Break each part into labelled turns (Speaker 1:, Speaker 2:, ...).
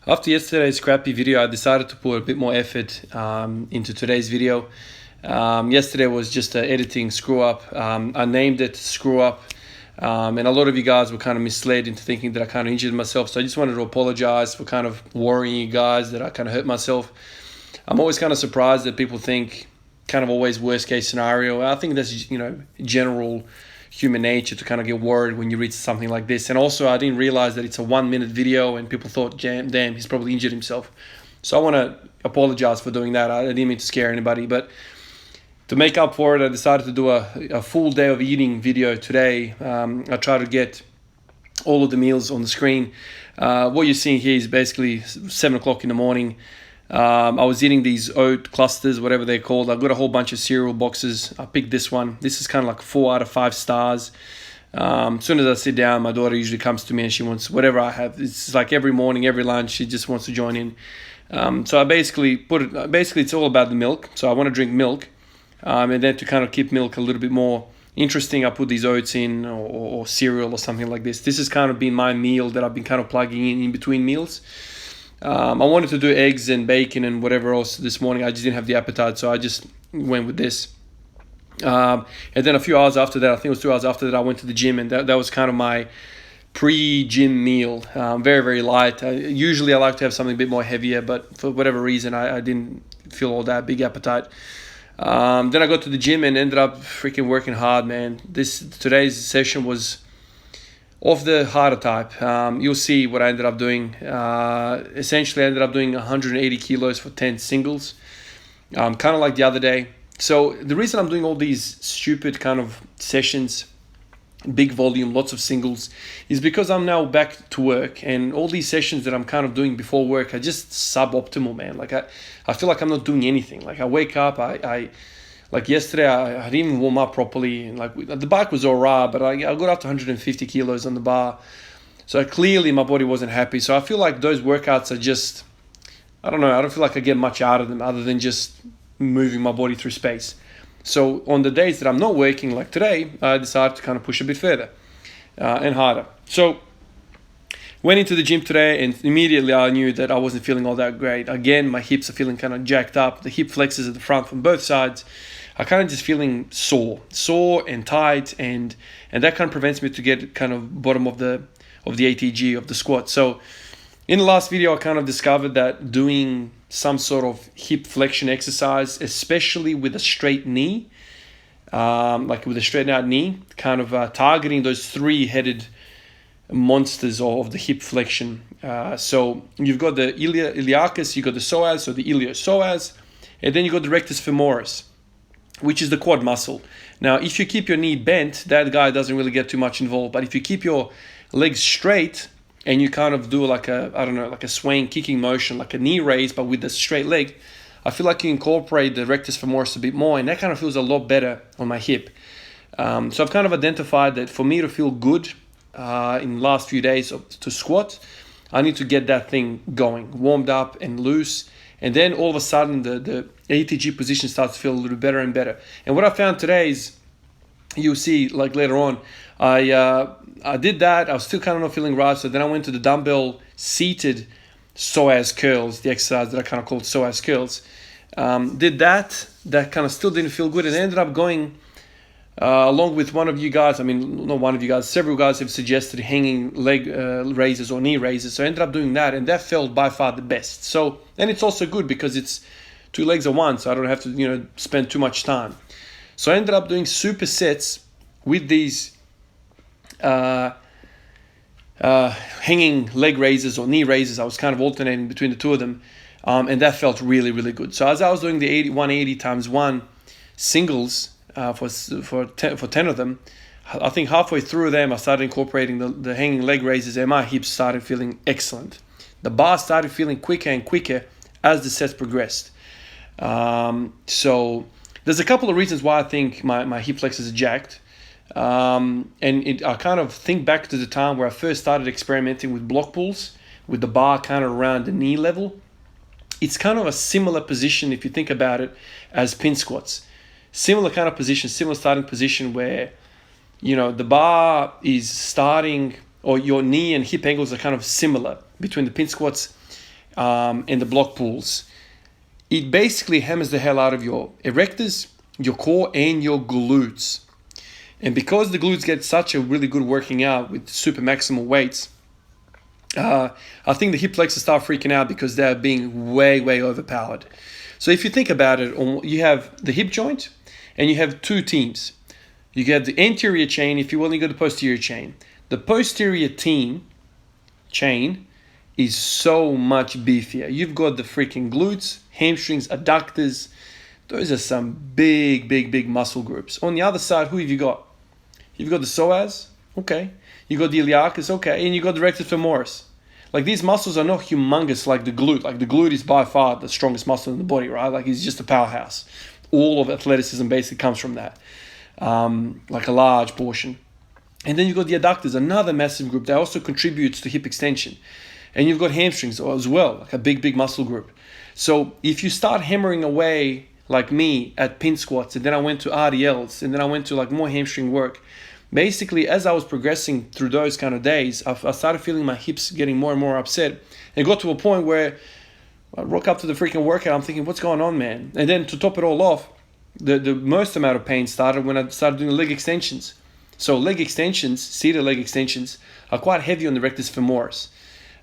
Speaker 1: After yesterday's crappy video, I decided to put a bit more effort into today's video. Yesterday was just an editing screw up. I named it screw up, and a lot of you guys were kind of misled into thinking that I kind of injured myself. So I just wanted to apologize for kind of worrying you guys that I kind of hurt myself. I'm always kind of surprised that people think kind of always worst case scenario. I think that's, general human nature to kind of get worried when you read something like this. And also, I didn't realize that it's a 1 minute video and people thought, damn, he's probably injured himself. So I want to apologize for doing that. I didn't mean to scare anybody, but to make up for it, I decided to do a full day of eating video today. I try to get all of the meals on the screen. What you're seeing here is basically 7 o'clock in the morning. I was eating these oat clusters, whatever they're called. I've got a whole bunch of cereal boxes. I picked this one. This is kind of like 4 out of 5 stars. As soon as I sit down, my daughter usually comes to me and she wants whatever I have. It's like every morning, every lunch, she just wants to join in. So I basically it's all about the milk. So I want to drink milk. And then to kind of keep milk a little bit more interesting, I put these oats in or cereal or something like this. This has kind of been my meal that I've been kind of plugging in between meals. I wanted to do eggs and bacon and whatever else this morning. I just didn't have the appetite, so I just went with this. And then a few hours after that, I think it was 2 hours after that, I went to the gym, and that was kind of my pre-gym meal. Very, very light. Usually I like to have something a bit more heavier, but for whatever reason, I didn't feel all that big appetite. Then I got to the gym and ended up freaking working hard, man. Today's session was of the harder type. You'll see what I ended up doing. Essentially, I ended up doing 180 kilos for 10 singles, kind of like the other day. So the reason I'm doing all these stupid kind of sessions, big volume, lots of singles, is because I'm now back to work, and all these sessions that I'm kind of doing before work are just suboptimal, man. Like I feel like I'm not doing anything. Like I wake up, like yesterday, I didn't even warm up properly. And like the bike was all right, but I got up to 150 kilos on the bar. So clearly my body wasn't happy. So I feel like those workouts are just, I don't know, I don't feel like I get much out of them other than just moving my body through space. So on the days that I'm not working, like today, I decided to kind of push a bit further and harder. So went into the gym today, and immediately I knew that I wasn't feeling all that great. Again, my hips are feeling kind of jacked up. The hip flexors at the front from both sides are kind of just feeling sore and tight, and that kind of prevents me to get kind of bottom of the ATG of the squat. So in the last video, I kind of discovered that doing some sort of hip flexion exercise, especially with a straight knee, like with a straightened out knee, kind of targeting those 3-headed monsters of the hip flexion. So you've got the iliacus, you've got the psoas, so the iliopsoas, and then you've got the rectus femoris, which is the quad muscle. Now, if you keep your knee bent, that guy doesn't really get too much involved. But if you keep your legs straight and you kind of do like a swaying kicking motion, like a knee raise, but with a straight leg, I feel like you incorporate the rectus femoris a bit more, and that kind of feels a lot better on my hip. So I've kind of identified that for me to feel good in the last few days to squat, I need to get that thing going, warmed up and loose. And then all of a sudden, the ATG position starts to feel a little better and better. And what I found today is, you'll see like later on, I did that. I was still kind of not feeling right. So then I went to the dumbbell seated psoas curls, the exercise that I kind of called psoas curls. Did that. That kind of still didn't feel good. And I ended up going along with one of you guys. I mean, not one of you guys. Several guys have suggested hanging leg raises or knee raises. So I ended up doing that. And that felt by far the best. So, and it's also good because it's 2 legs at once. So I don't have to, spend too much time. So I ended up doing supersets with these hanging leg raises or knee raises. I was kind of alternating between the two of them, and that felt really, really good. So as I was doing the 180 times 1 singles for 10 of them, I think halfway through them I started incorporating the hanging leg raises, and my hips started feeling excellent. The bar started feeling quicker and quicker as the sets progressed. So there's a couple of reasons why I think my hip flexors are jacked. I kind of think back to the time where I first started experimenting with block pulls with the bar kind of around the knee level. It's kind of a similar position, if you think about it, as pin squats. Similar kind of position, similar starting position where, the bar is starting, or your knee and hip angles are kind of similar between the pin squats and the block pulls, it basically hammers the hell out of your erectors, your core, and your glutes. And because the glutes get such a really good working out with super maximal weights, I think the hip flexors start freaking out because they're being way, way overpowered. So if you think about it, you have the hip joint and you have two teams. You get the anterior chain, if you will, you got the posterior chain. The posterior chain is so much beefier. You've got the freaking glutes, hamstrings, adductors. Those are some big, big, big muscle groups. On the other side, who have you got? You've got the psoas, okay. You got the iliacus, okay, and you got the rectus femoris. Like, these muscles are not humongous like the glute. Like, the glute is by far the strongest muscle in the body, right? Like, it's just a powerhouse. All of athleticism basically comes from that, like a large portion. And then you've got the adductors, another massive group that also contributes to hip extension. And you've got hamstrings as well, like a big, big muscle group. So if you start hammering away like me at pin squats, and then I went to RDLs, and then I went to like more hamstring work, basically, as I was progressing through those kind of days, I started feeling my hips getting more and more upset. And it got to a point where I rock up to the freaking workout, I'm thinking, what's going on, man? And then to top it all off, the most amount of pain started when I started doing leg extensions. So leg extensions, seated leg extensions, are quite heavy on the rectus femoris.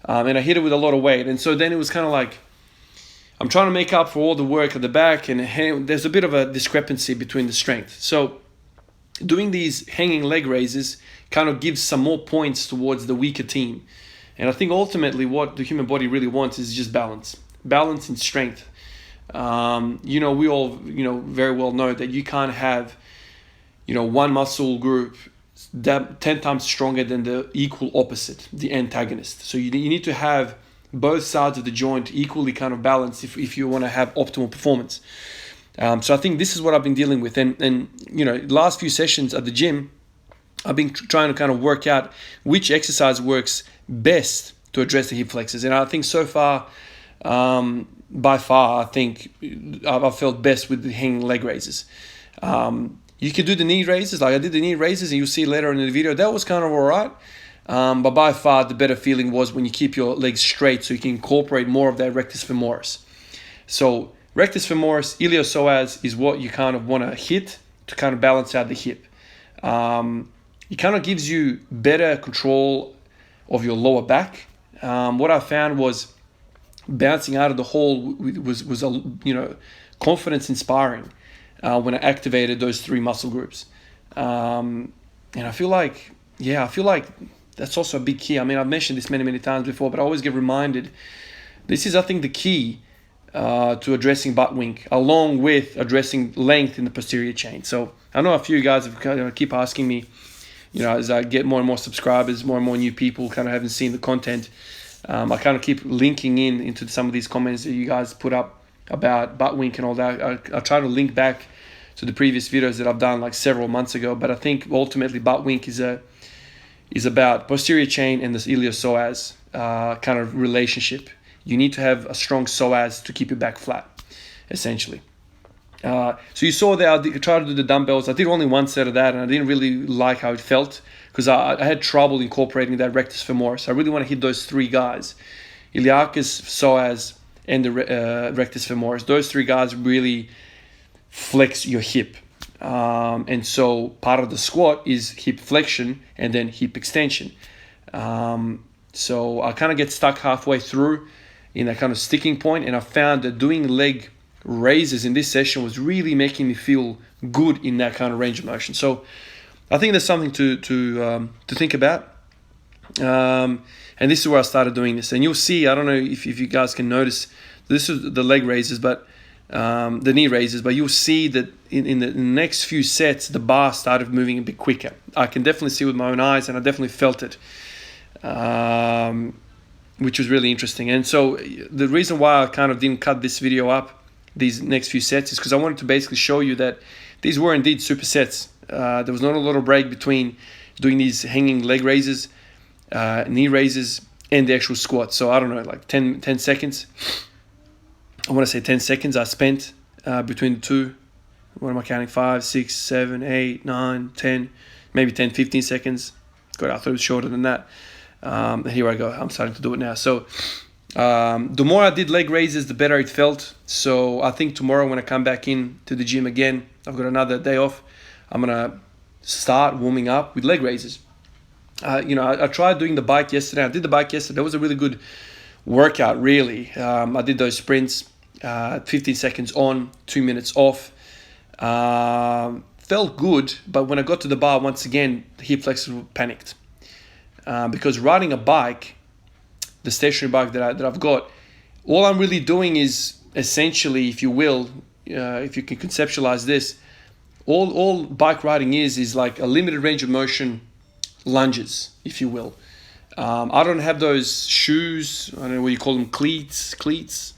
Speaker 1: And I hit it with a lot of weight. And so then it was kind of like, I'm trying to make up for all the work at the back, and there's a bit of a discrepancy between the strength. So doing these hanging leg raises kind of gives some more points towards the weaker team. And I think ultimately what the human body really wants is just balance and strength. We all, very well know that you can't have, one muscle group that 10 times stronger than the equal opposite, the antagonist. So you need to have both sides of the joint equally kind of balanced if you want to have optimal performance. So I think this is what I've been dealing with. And last few sessions at the gym, I've been trying to kind of work out which exercise works best to address the hip flexors. And I think so far, by far, I think I've felt best with the hanging leg raises. You can do the knee raises, like I did the knee raises, and you'll see later in the video, that was kind of all right. But by far, the better feeling was when you keep your legs straight so you can incorporate more of that rectus femoris. So rectus femoris, iliopsoas is what you kind of want to hit to kind of balance out the hip. It kind of gives you better control of your lower back. What I found was bouncing out of the hole was confidence inspiring when I activated those three muscle groups. And I feel like that's also a big key. I mean, I've mentioned this many, many times before, but I always get reminded. This is, I think, the key to addressing butt wink, along with addressing length in the posterior chain. So I know a few guys have keep asking me, as I get more and more subscribers, more and more new people kind of haven't seen the content. I kind of keep linking into some of these comments that you guys put up about butt wink and all that. I try to link back to the previous videos that I've done like several months ago, but I think ultimately butt wink is about posterior chain and this iliopsoas kind of relationship. You need to have a strong psoas to keep your back flat, essentially. So you saw that I tried to do the dumbbells. I did only one set of that, and I didn't really like how it felt because I had trouble incorporating that rectus femoris. I really want to hit those three guys, iliacus, psoas, and the rectus femoris. Those three guys really flex your hip. And so part of the squat is hip flexion and then hip extension. So I kind of get stuck halfway through in that kind of sticking point, and I found that doing leg raises in this session was really making me feel good in that kind of range of motion. So I think there's something to think about. And this is where I started doing this. And you'll see, I don't know if you guys can notice, this is the leg raises, but the knee raises, but you'll see that in the next few sets, the bar started moving a bit quicker. I can definitely see with my own eyes, and I definitely felt it, which was really interesting. And so the reason why I kind of didn't cut this video up, these next few sets, is because I wanted to basically show you that these were indeed supersets. There was not a lot of break between doing these hanging leg raises, knee raises, and the actual squat. So I don't know, like 10 seconds. I want to say 10 seconds I spent between the two. What am I counting? 5, 6, 7, 8, 9, 10, maybe 10, 15 seconds. God, I thought it was shorter than that. Here I go. I'm starting to do it now. So The more I did leg raises, the better it felt. So I think tomorrow when I come back in to the gym again, I've got another day off, I'm gonna start warming up with leg raises. I tried doing the bike yesterday. I did the bike yesterday. That was a really good workout, really. I did those sprints, 15 seconds on, 2 minutes off. Felt good, but when I got to the bar, once again, the hip flexors panicked. Because riding a bike, the stationary bike that I've got, all I'm really doing is essentially, if you will, if you can conceptualize this, all bike riding is like a limited range of motion lunges, if you will. I don't have those shoes, I don't know what you call them, cleats,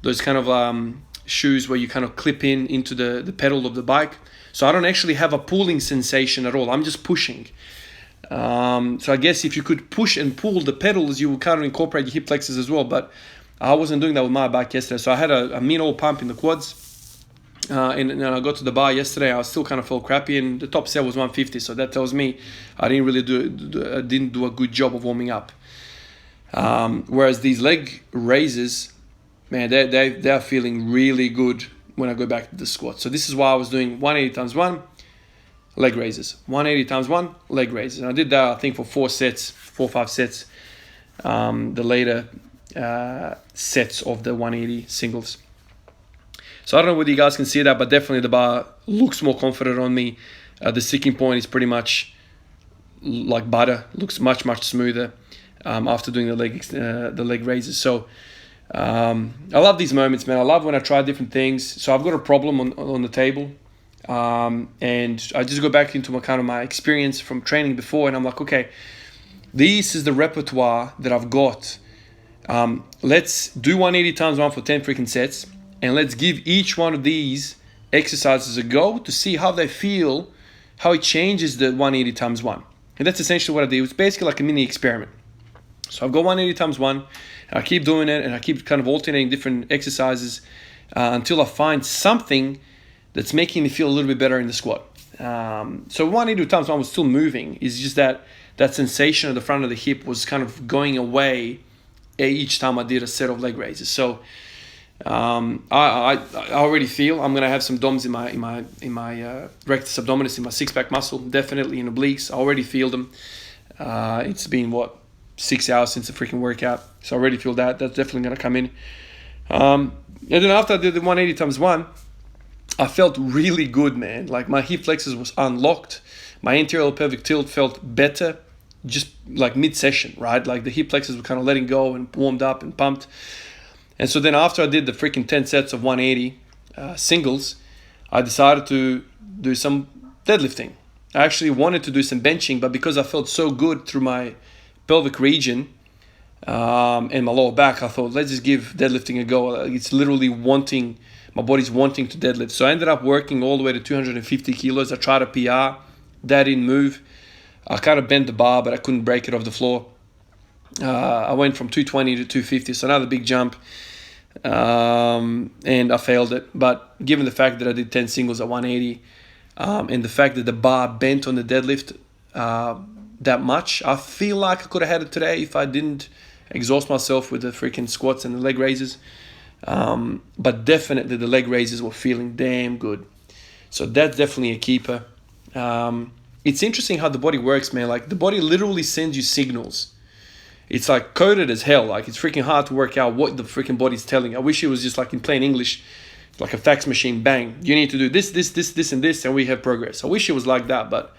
Speaker 1: those kind of shoes where you kind of clip into the pedal of the bike. So I don't actually have a pulling sensation at all. I'm just pushing. So I guess if you could push and pull the pedals, you would kind of incorporate your hip flexors as well. But I wasn't doing that with my bike yesterday. So I had a mean old pump in the quads. And I got to the bar yesterday. I still kind of felt crappy, and the top set was 150. So that tells me I didn't really do a good job of warming up. Whereas these leg raises, man, they are feeling really good when I go back to the squat. So this is why I was doing 180 times 1 leg raises, 180 times 1 leg raises. And I did that, I think, for 4 or 5 sets. The later sets of the 180 singles. So I don't know whether you guys can see that, but definitely the bar looks more confident on me. The sticking point is pretty much like butter. Looks much smoother after doing the leg raises. So I love these moments, man. I love when I try different things. So I've got a problem on the table, and I just go back into my experience from training before, and I'm like, okay, this is the repertoire that I've got. Let's do 180 times 1 for 10 freaking sets. And let's give each one of these exercises a go to see how they feel, how it changes the 180 times 1. And that's essentially what I did. It's basically like a mini experiment. So I've got 180 times 1, and I keep doing it, and I keep kind of alternating different exercises until I find something that's making me feel a little bit better in the squat. So 180 times 1 was still moving. It's just that sensation at the front of the hip was kind of going away each time I did a set of leg raises. So I already feel I'm gonna have some DOMs in my rectus abdominis, in my six-pack muscle, definitely in obliques. I already feel them. It's been 6 hours since the freaking workout, so I already feel that. That's definitely gonna come in. And then after I did the 180 times 1, I felt really good, man. Like my hip flexors was unlocked. My anterior pelvic tilt felt better, just like mid-session, right? Like the hip flexors were kind of letting go and warmed up and pumped. And so then after I did the freaking 10 sets of 180 singles, I decided to do some deadlifting. I actually wanted to do some benching, but because I felt so good through my pelvic region and my lower back, I thought, let's just give deadlifting a go. It's literally my body's wanting to deadlift. So I ended up working all the way to 250 kilos. I tried a PR. That didn't move. I kind of bent the bar, but I couldn't break it off the floor. I went from 220 to 250, so another big jump, and I failed it. But given the fact that I did 10 singles at 180, and the fact that the bar bent on the deadlift that much, I feel like I could have had it today if I didn't exhaust myself with the freaking squats and the leg raises. But definitely the leg raises were feeling damn good. So that's definitely a keeper. It's interesting how the body works, man. Like the body literally sends you signals. It's like coded as hell. Like it's freaking hard to work out what the freaking body's telling. I wish it was just like in plain English, like a fax machine. Bang, you need to do this, and this, and we have progress. I wish it was like that, but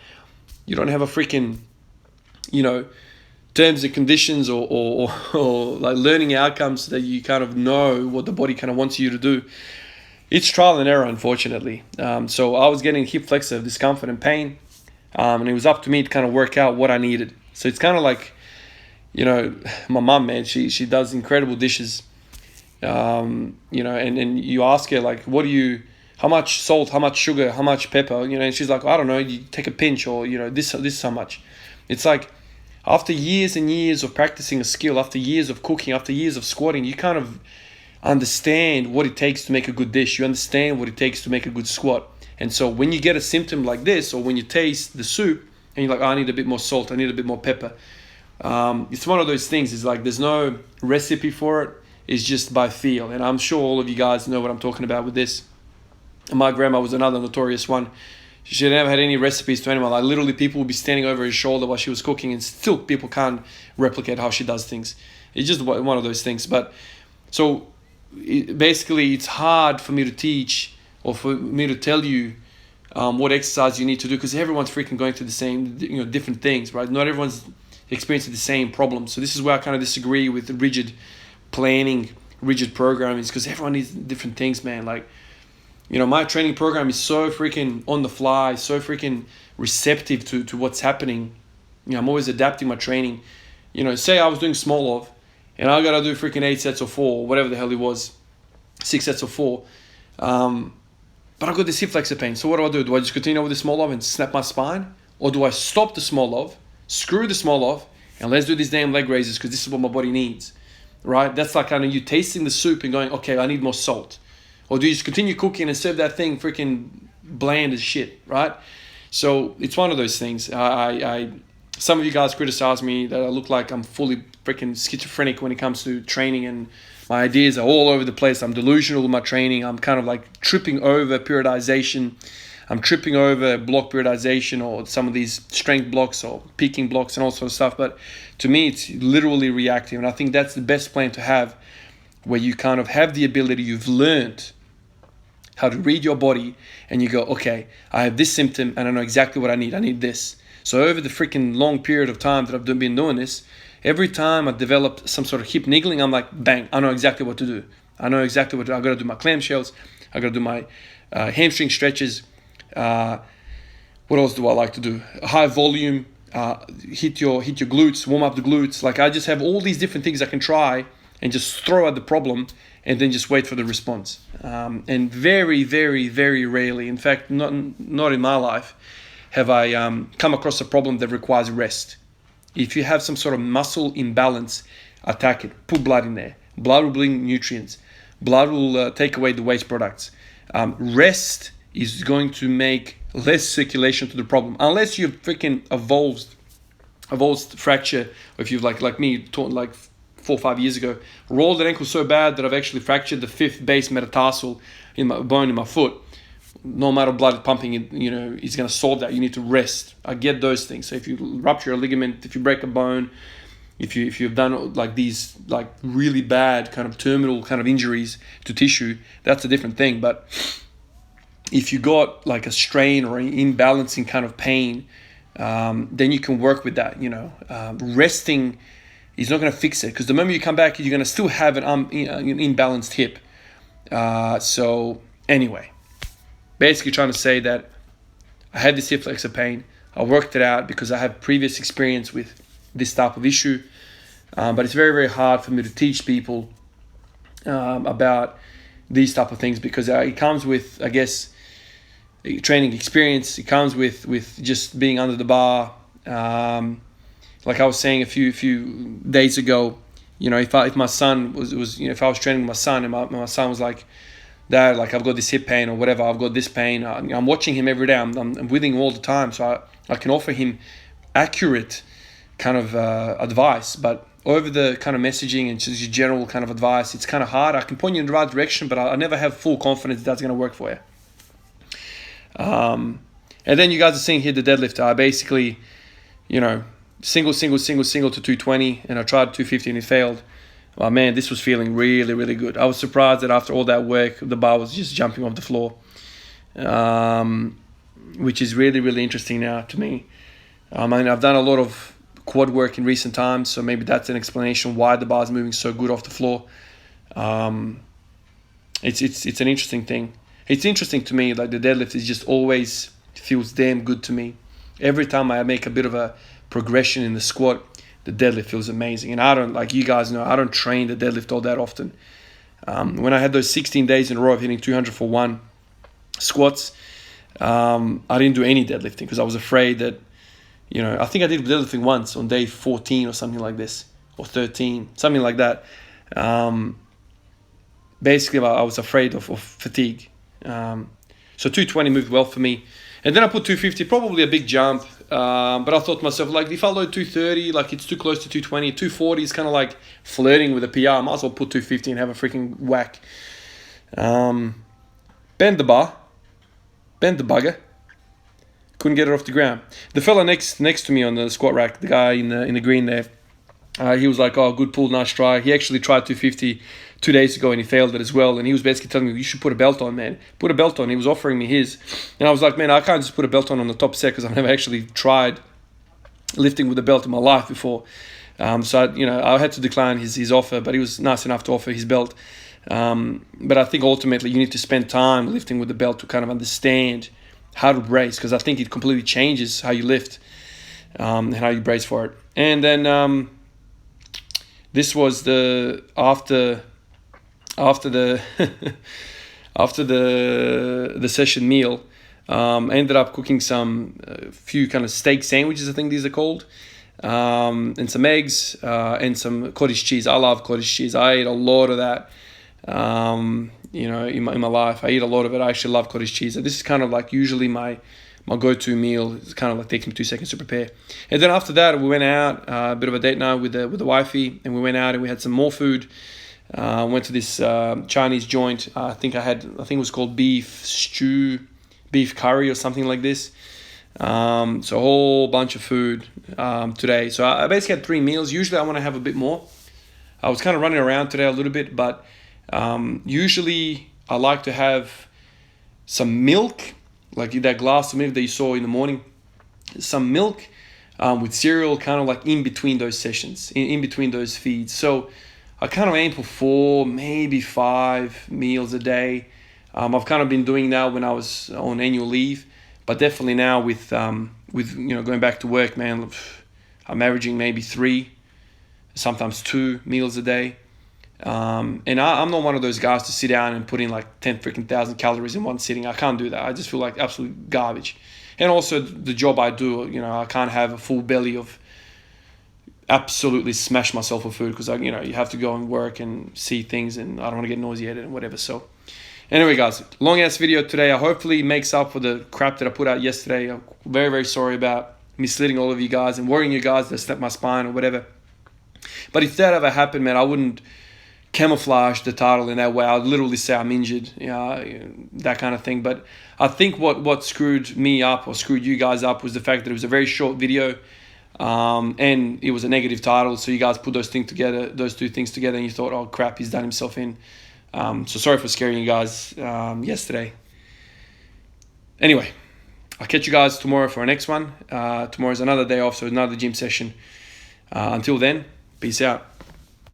Speaker 1: you don't have a freaking, terms and conditions or like learning outcomes that you kind of know what the body kind of wants you to do. It's trial and error, unfortunately. So I was getting hip flexor discomfort and pain, and it was up to me to kind of work out what I needed. So it's kind of like, my mom, man, she does incredible dishes, and you ask her, like, how much salt, how much sugar, how much pepper, and she's like, I don't know, you take a pinch, or, this is how much. It's like, after years and years of practicing a skill, after years of cooking, after years of squatting, you kind of understand what it takes to make a good dish. You understand what it takes to make a good squat. And so when you get a symptom like this, or when you taste the soup, and you're like, I need a bit more salt, I need a bit more pepper, It's one of those things. It's like there's no recipe for it. It's just by feel. And I'm sure all of you guys know what I'm talking about with this. And my grandma was another notorious one. She never had any recipes to anyone. Like literally people would be standing over his shoulder while she was cooking, and still people can't replicate how she does things. It's just one of those things. But so basically it's hard for me to teach or for me to tell you what exercise you need to do, because everyone's freaking going through the same, different things, right? Not everyone's experiencing the same problems. So this is where I kind of disagree with the rigid planning, rigid programming, is because everyone needs different things, man. Like, my training program is so freaking on the fly, so freaking receptive to what's happening. I'm always adapting my training. Say I was doing small of, and I gotta do freaking 8 sets of 4, whatever the hell it was, 6 sets of 4. But I've got this hip flexor pain. So what do? Do I just continue with the small of and snap my spine? Or do I stop the small of, screw the small of, and let's do these damn leg raises because this is what my body needs, right? That's like kind of you tasting the soup and going, okay, I need more salt. Or do you just continue cooking and serve that thing freaking bland as shit, right? So it's one of those things. Some of you guys criticize me that I look like I'm fully freaking schizophrenic when it comes to training, and my ideas are all over the place. I'm delusional with my training. I'm kind of like tripping over periodization. I'm tripping over block periodization or some of these strength blocks or peaking blocks and all sorts of stuff. But to me, it's literally reactive. And I think that's the best plan to have, where you kind of have the ability, you've learned how to read your body, and you go, okay, I have this symptom and I know exactly what I need. I need this. So over the freaking long period of time that I've been doing this, every time I developed some sort of hip niggling, I'm like, bang, I know exactly what to do. I know exactly what to do. I got to do my clamshells. I got to do my hamstring stretches. What else do I like to do? High volume, hit your glutes, warm up the glutes. Like I just have all these different things I can try and just throw at the problem and then just wait for the response. And very, very, very rarely, in fact, not in my life, have I come across a problem that requires rest. If you have some sort of muscle imbalance, attack it. Put blood in there. Blood will bring nutrients. Blood will take away the waste products. Rest is going to make less circulation to the problem. Unless you've freaking evolved fracture, or if you've like me, taught like 4 or 5 years ago, rolled an ankle so bad that I've actually fractured the 5th base metatarsal in my bone in my foot. No matter blood pumping, it's going to solve that. You need to rest. I get those things. So if you rupture a ligament, if you break a bone, if you've done like these like really bad kind of terminal kind of injuries to tissue, that's a different thing. But if you got like a strain or an imbalancing kind of pain, then you can work with that. Resting is not going to fix it, because the moment you come back, you're going to still have an imbalanced hip. So anyway, basically trying to say that I had this hip flexor pain. I worked it out because I have previous experience with this type of issue. But it's very, very hard for me to teach people about these type of things, because it comes with, I guess, training experience. It comes with just being under the bar. Like I was saying a few days ago, if my son was if I was training my son and my son was like, Dad, like I've got this hip pain or whatever, I've got this pain. I'm watching him every day. I'm with him all the time, so I can offer him accurate kind of advice. But over the kind of messaging and just general kind of advice, it's kind of hard. I can point you in the right direction, but I never have full confidence that's going to work for you. And then you guys are seeing here the deadlift. I basically, single to 220, and I tried 250 and it failed. Oh man, this was feeling really, really good. I was surprised that after all that work, the bar was just jumping off the floor, which is really, really interesting now to me. I've done a lot of quad work in recent times, so maybe that's an explanation why the bar is moving so good off the floor. It's an interesting thing. It's interesting to me, like the deadlift is just always feels damn good to me. Every time I make a bit of a progression in the squat, the deadlift feels amazing. And I don't, like you guys know, I don't train the deadlift all that often. When I had those 16 days in a row of hitting 200 for 1 squats, I didn't do any deadlifting because I was afraid that, I think I did deadlifting once on day 14 or something like this, or 13, something like that. Basically, I was afraid of fatigue. So 220 moved well for me. And then I put 250, probably a big jump. But I thought to myself, like, if I load 230, like, it's too close to 220. 240 is kind of like flirting with a PR. I might as well put 250 and have a freaking whack. Bend the bar. Bend the bugger. Couldn't get it off the ground. The fella next to me on the squat rack, the guy in the green there, he was like, oh, good pull, nice try. He actually tried 250 2 days ago and he failed it as well. And he was basically telling me, you should put a belt on, man. Put a belt on. He was offering me his. And I was like, man, I can't just put a belt on the top set because I've never actually tried lifting with a belt in my life before. So, I had to decline his offer, but he was nice enough to offer his belt. But I think ultimately you need to spend time lifting with the belt to kind of understand how to brace, because I think it completely changes how you lift and how you brace for it. And then this was the after the after the session meal. I ended up cooking a few kind of steak sandwiches, I think these are called, and some eggs and some cottage cheese. I love cottage cheese. I ate a lot of that. In my life, I eat a lot of it. I actually love cottage cheese. This is kind of like usually my go-to meal. It's kind of like taking 2 seconds to prepare. And then after that, we went out, a bit of a date night with the wifey, and we went out and we had some more food. Went to this Chinese joint. I think it was called beef stew, beef curry or something like this. So a whole bunch of food today. So I basically had 3 meals. Usually I want to have a bit more. I was kind of running around today a little bit, but usually I like to have some milk, like that glass of milk that you saw in the morning, some milk with cereal, kind of like in between those sessions, in between those feeds. So I kind of aim for 4, maybe 5 meals a day. I've kind of been doing that when I was on annual leave, but definitely now with going back to work, man, I'm averaging maybe 3, sometimes 2 meals a day. And I'm not one of those guys to sit down and put in like 10,000 calories in one sitting. I can't do that. I just feel like absolute garbage. And also the job I do, I can't have a full belly of absolutely smash myself with food because you have to go and work and see things, and I don't want to get nauseated and whatever. So anyway, guys, long ass video today. I hopefully makes up for the crap that I put out yesterday. I'm very, very sorry about misleading all of you guys and worrying you guys to snap my spine or whatever. But if that ever happened, man, I wouldn't camouflage the title in that way. I'd literally say I'm injured, that kind of thing. But I think what screwed me up or screwed you guys up was the fact that it was a very short video, and it was a negative title. So you guys put those two things together, and you thought, oh crap, he's done himself in. So sorry for scaring you guys yesterday. Anyway, I'll catch you guys tomorrow for our next one. Tomorrow's another day off, so another gym session. Until then, peace out.